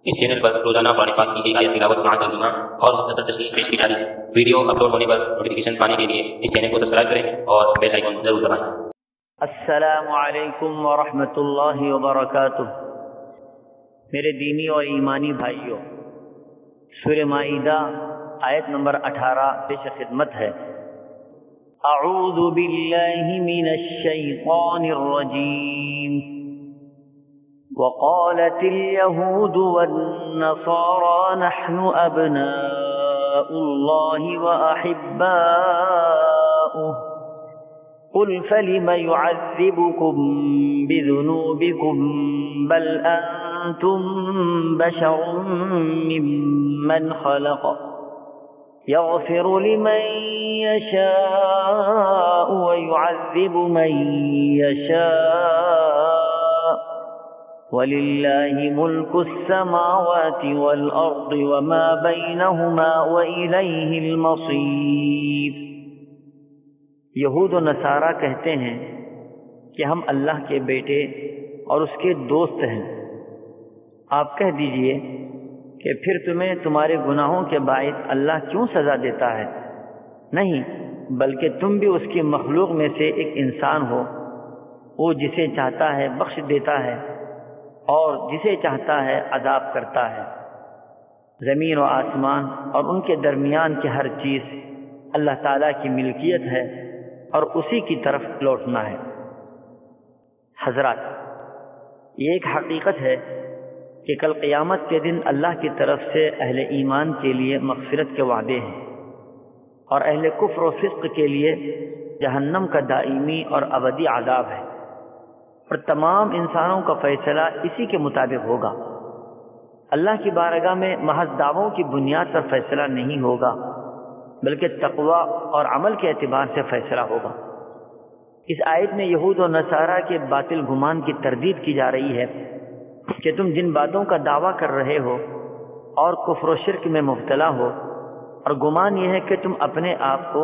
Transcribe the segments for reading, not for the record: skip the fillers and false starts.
اس channel پر روزانہ قرآن پاک کی ایک آیت تلاوت سماعت ترجمہ اور مختصر تشریح پیش کی جا رہی ہے۔ ویڈیو اپلوڈ ہونے پر نوٹیفیکیشن پانے کے لیے اس چینل کو سبسکرائب کریں اور بیل آئیکن ضرور دبائیں۔ السلام علیکم ورحمۃ اللہ وبرکاتہ۔ میرے دینی اور ایمانی بھائیوں، سورہ مائدہ آیت نمبر 18 پیش خدمت ہے۔ اعوذ باللہ من الشیطان الرجیم۔ وقالت اليهود والنصارى نحن أبناء الله وأحباؤه قل فلم يعذبكم بذنوبكم بل أنتم بشر ممن خلق يغفر لمن يشاء ويعذب من يشاء وَلِلَّهِ مُلْكُ السَّمَاوَاتِ وَالْأَرْضِ وَمَا بَيْنَهُمَا وَإِلَيْهِ الْمَصِيرُ۔ یہود و نصارہ کہتے ہیں کہ ہم اللہ کے بیٹے اور اس کے دوست ہیں۔ آپ کہہ دیجئے کہ پھر تمہیں تمہارے گناہوں کے باعث اللہ کیوں سزا دیتا ہے؟ نہیں، بلکہ تم بھی اس کی مخلوق میں سے ایک انسان ہو۔ وہ جسے چاہتا ہے بخش دیتا ہے اور جسے چاہتا ہے عذاب کرتا ہے۔ زمین و آسمان اور ان کے درمیان کی ہر چیز اللہ تعالیٰ کی ملکیت ہے اور اسی کی طرف لوٹنا ہے۔ حضرات، یہ ایک حقیقت ہے کہ کل قیامت کے دن اللہ کی طرف سے اہل ایمان کے لیے مغفرت کے وعدے ہیں اور اہل کفر و فسق کے لیے جہنم کا دائمی اور ابدی عذاب ہے، اور تمام انسانوں کا فیصلہ اسی کے مطابق ہوگا۔ اللہ کی بارگاہ میں محض دعووں کی بنیاد پر فیصلہ نہیں ہوگا، بلکہ تقوی اور عمل کے اعتبار سے فیصلہ ہوگا۔ اس آیت میں یہود و نصارہ کے باطل گمان کی تردید کی جا رہی ہے کہ تم جن باتوں کا دعویٰ کر رہے ہو اور کفر و شرک میں مبتلا ہو، اور گمان یہ ہے کہ تم اپنے آپ کو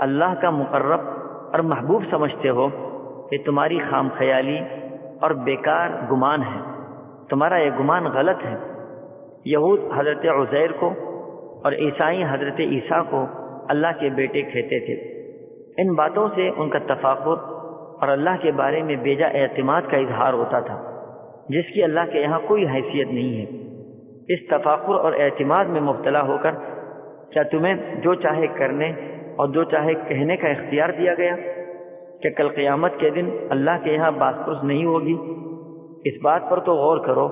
اللہ کا مقرب اور محبوب سمجھتے ہو، یہ تمہاری خام خیالی اور بیکار گمان ہے۔ تمہارا یہ گمان غلط ہے۔ یہود حضرت عزیر کو اور عیسائی حضرت عیسیٰ کو اللہ کے بیٹے کہتے تھے۔ ان باتوں سے ان کا تفاخر اور اللہ کے بارے میں بیجا اعتماد کا اظہار ہوتا تھا، جس کی اللہ کے یہاں کوئی حیثیت نہیں ہے۔ اس تفاخر اور اعتماد میں مبتلا ہو کر کیا تمہیں جو چاہے کرنے اور جو چاہے کہنے کا اختیار دیا گیا کہ کل قیامت کے دن اللہ کے یہاں باز پرس نہیں ہوگی؟ اس بات پر تو غور کرو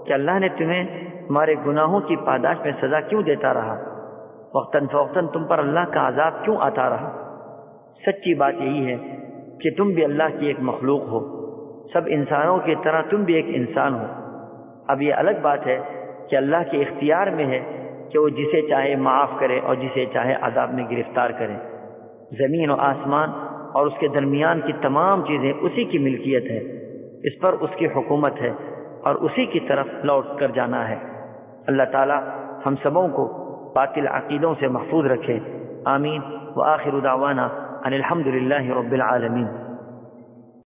کہ اللہ نے تمہیں تمہارے گناہوں کی پاداش میں سزا کیوں دیتا رہا، وقتاً فوقتاً تم پر اللہ کا عذاب کیوں آتا رہا۔ سچی بات یہی ہے کہ تم بھی اللہ کی ایک مخلوق ہو، سب انسانوں کی طرح تم بھی ایک انسان ہو۔ اب یہ الگ بات ہے کہ اللہ کے اختیار میں ہے کہ وہ جسے چاہے معاف کرے اور جسے چاہے عذاب میں گرفتار کرے۔ زمین و آسمان اور اس کے درمیان کی تمام چیزیں اسی کی ملکیت ہے، اس پر اس کی حکومت ہے اور اسی کی طرف لوٹ کر جانا ہے۔ اللہ تعالی ہم سبوں کو باطل عقیدوں سے محفوظ رکھے، آمین۔ وآخر دعوانا ان الحمد للہ رب العالمین۔